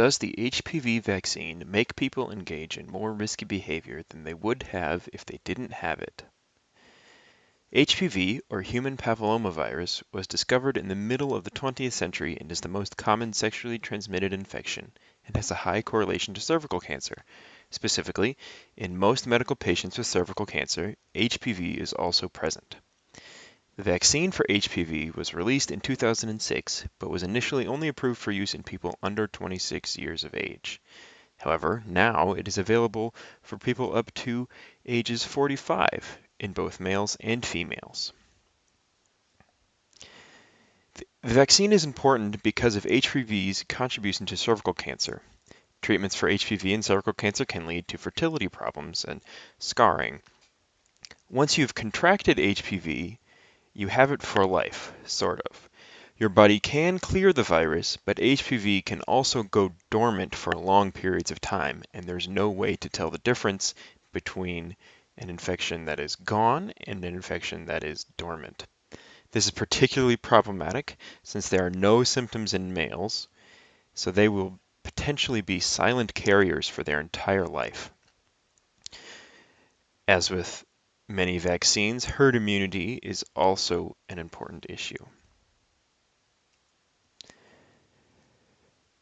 Does the HPV vaccine make people engage in more risky behavior than they would have if they didn't have it? HPV, or human papillomavirus, was discovered in the middle of the 20th century and is the most common sexually transmitted infection and has a high correlation to cervical cancer. Specifically, in most medical patients with cervical cancer, HPV is also present. The vaccine for HPV was released in 2006, but was initially only approved for use in people under 26 years of age. However, now it is available for people up to ages 45 in both males and females. The vaccine is important because of HPV's contribution to cervical cancer. Treatments for HPV and cervical cancer can lead to fertility problems and scarring. Once you've contracted HPV, you have it for life, sort of. Your body can clear the virus, but HPV can also go dormant for long periods of time, and there's no way to tell the difference between an infection that is gone and an infection that is dormant. This is particularly problematic since there are no symptoms in males, so they will potentially be silent carriers for their entire life. As with many vaccines, herd immunity is also an important issue.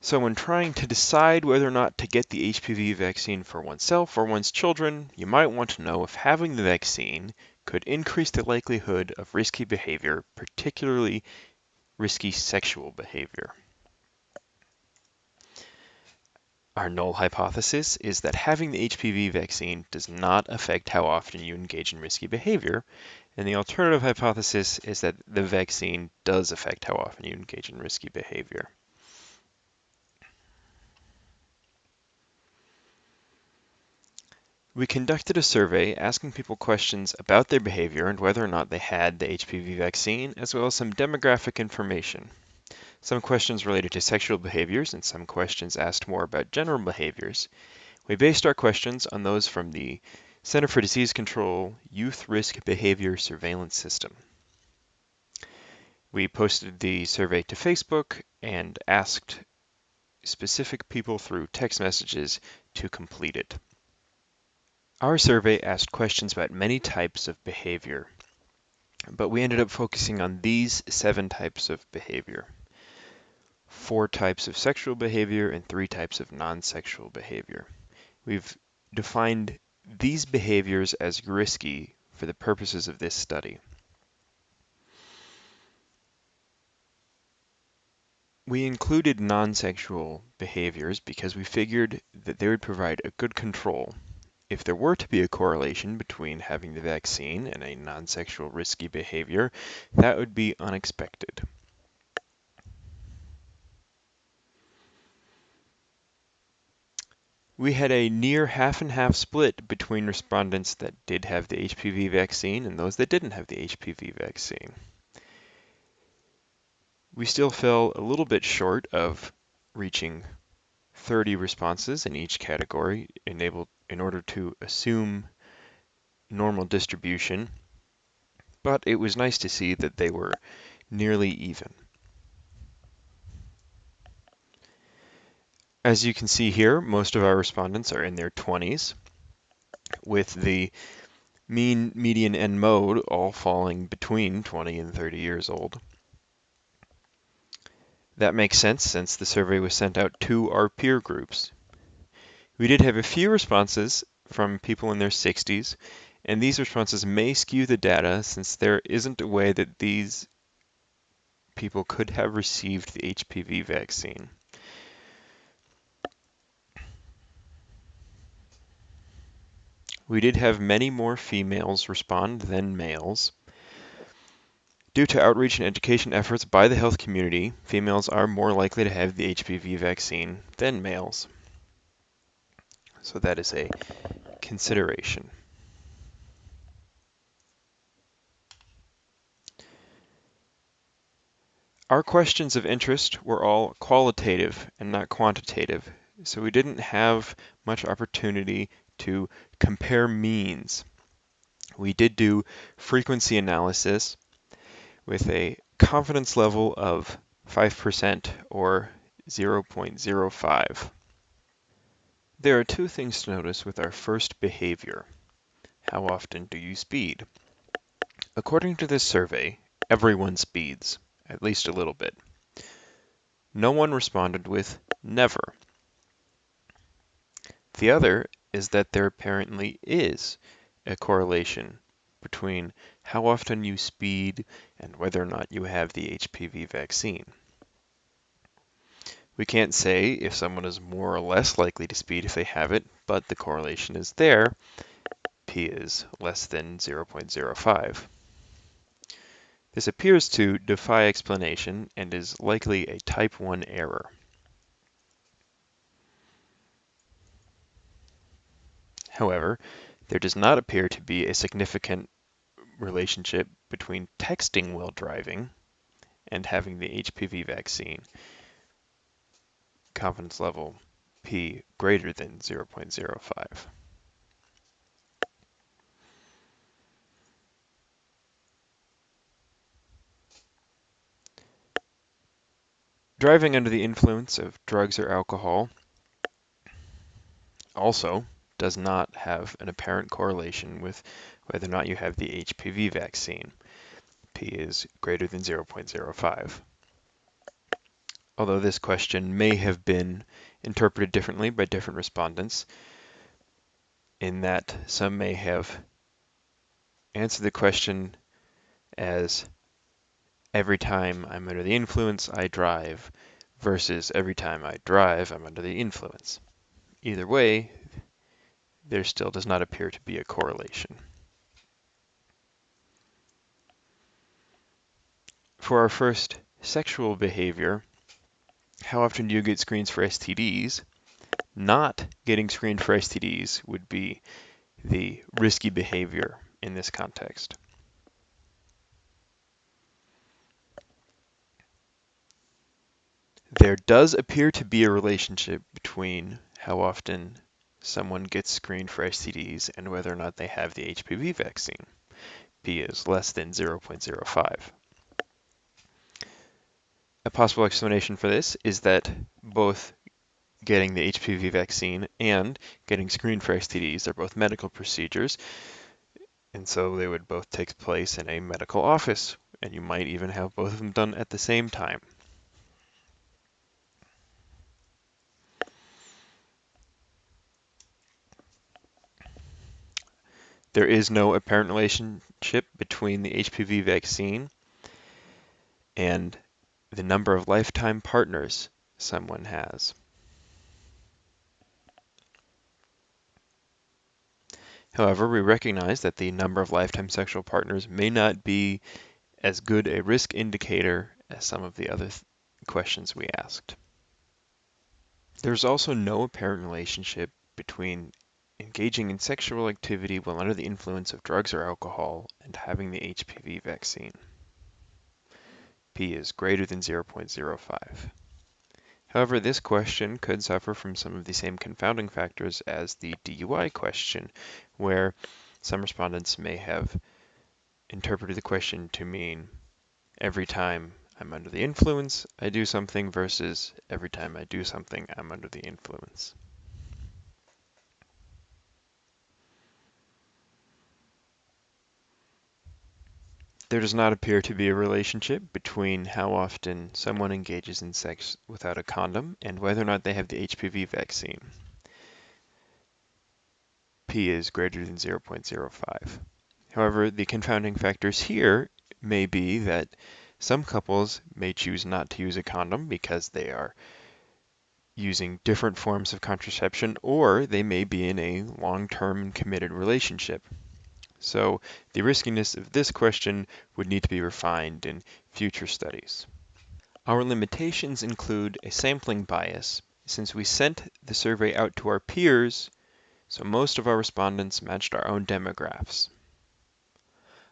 So when trying to decide whether or not to get the HPV vaccine for oneself or one's children, you might want to know if having the vaccine could increase the likelihood of risky behavior, particularly risky sexual behavior. Our null hypothesis is that having the HPV vaccine does not affect how often you engage in risky behavior, and the alternative hypothesis is that the vaccine does affect how often you engage in risky behavior. We conducted a survey asking people questions about their behavior and whether or not they had the HPV vaccine, as well as some demographic information. Some questions related to sexual behaviors and some questions asked more about general behaviors. We based our questions on those from the Center for Disease Control Youth Risk Behavior Surveillance System. We posted the survey to Facebook and asked specific people through text messages to complete it. Our survey asked questions about many types of behavior, but we ended up focusing on these 7 types of behavior. 4 types of sexual behavior and 3 types of non-sexual behavior. We've defined these behaviors as risky for the purposes of this study. We included non-sexual behaviors because we figured that they would provide a good control. If there were to be a correlation between having the vaccine and a non-sexual risky behavior, that would be unexpected. We had a near half and half split between respondents that did have the HPV vaccine and those that didn't have the HPV vaccine. We still fell a little bit short of reaching 30 responses in each category in order to assume normal distribution, but it was nice to see that they were nearly even. As you can see here, most of our respondents are in their 20s, with the mean, median, and mode all falling between 20 and 30 years old. That makes sense since the survey was sent out to our peer groups. We did have a few responses from people in their 60s, and these responses may skew the data since there isn't a way that these people could have received the HPV vaccine. We did have many more females respond than males. Due to outreach and education efforts by the health community, females are more likely to have the HPV vaccine than males. So that is a consideration. Our questions of interest were all qualitative and not quantitative, so we didn't have much opportunity to compare means. We did do frequency analysis with a confidence level of 5% or 0.05. There are two things to notice with our first behavior. How often do you speed? According to this survey, everyone speeds, at least a little bit. No one responded with never. The other is that there apparently is a correlation between how often you speed and whether or not you have the HPV vaccine. We can't say if someone is more or less likely to speed if they have it, but the correlation is there. P is less than 0.05. This appears to defy explanation and is likely a type 1 error. However, there does not appear to be a significant relationship between texting while driving and having the HPV vaccine. Confidence level P greater than 0.05. Driving under the influence of drugs or alcohol also does not have an apparent correlation with whether or not you have the HPV vaccine. P is greater than 0.05. Although this question may have been interpreted differently by different respondents, in that some may have answered the question as every time I'm under the influence, I drive, versus every time I drive, I'm under the influence. Either way, there still does not appear to be a correlation. For our first sexual behavior, how often do you get screens for STDs? Not getting screened for STDs would be the risky behavior in this context. There does appear to be a relationship between how often someone gets screened for STDs and whether or not they have the HPV vaccine. P is less than 0.05. A possible explanation for this is that both getting the HPV vaccine and getting screened for STDs are both medical procedures, and so they would both take place in a medical office, and you might even have both of them done at the same time. There is no apparent relationship between the HPV vaccine and the number of lifetime partners someone has. However, we recognize that the number of lifetime sexual partners may not be as good a risk indicator as some of the other questions we asked. There's also no apparent relationship between engaging in sexual activity while under the influence of drugs or alcohol and having the HPV vaccine. P is greater than 0.05. However, this question could suffer from some of the same confounding factors as the DUI question, where some respondents may have interpreted the question to mean every time I'm under the influence, I do something versus every time I do something, I'm under the influence. There does not appear to be a relationship between how often someone engages in sex without a condom and whether or not they have the HPV vaccine. P is greater than 0.05. However, the confounding factors here may be that some couples may choose not to use a condom because they are using different forms of contraception, or they may be in a long-term and committed relationship. So the riskiness of this question would need to be refined in future studies. Our limitations include a sampling bias, since we sent the survey out to our peers, so most of our respondents matched our own demographics.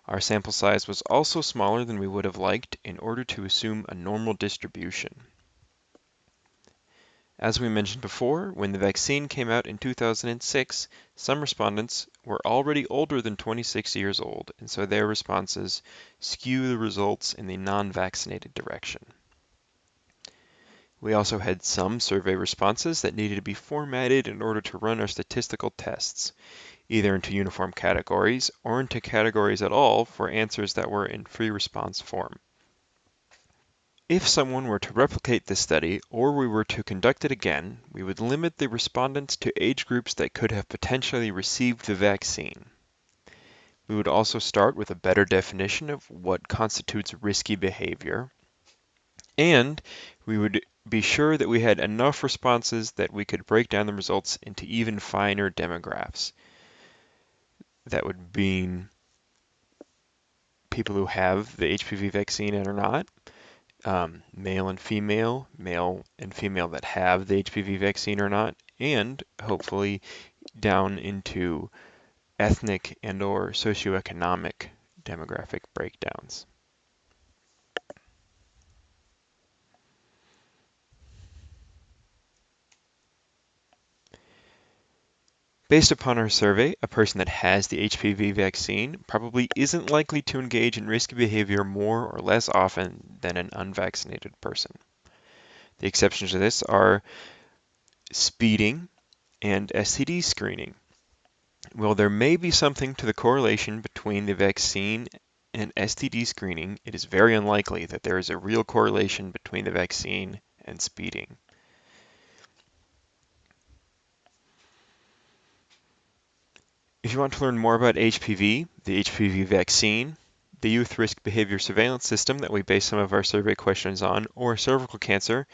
Our sample size was also smaller than we would have liked in order to assume a normal distribution. As we mentioned before, when the vaccine came out in 2006, some respondents were already older than 26 years old, and so their responses skew the results in the non-vaccinated direction. We also had some survey responses that needed to be formatted in order to run our statistical tests, either into uniform categories or into categories at all for answers that were in free response form. If someone were to replicate this study, or we were to conduct it again, we would limit the respondents to age groups that could have potentially received the vaccine. We would also start with a better definition of what constitutes risky behavior, and we would be sure that we had enough responses that we could break down the results into even finer demographics. That would mean people who have the HPV vaccine and are not, male and female that have the HPV vaccine or not, and hopefully down into ethnic and or socioeconomic demographic breakdowns. Based upon our survey, a person that has the HPV vaccine probably isn't likely to engage in risky behavior more or less often than an unvaccinated person. The exceptions to this are speeding and STD screening. While there may be something to the correlation between the vaccine and STD screening, it is very unlikely that there is a real correlation between the vaccine and speeding. If you want to learn more about HPV, the HPV vaccine, the Youth Risk Behavior Surveillance System that we base some of our survey questions on, or cervical cancer,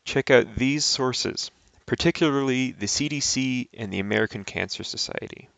check out these sources, particularly the CDC and the American Cancer Society.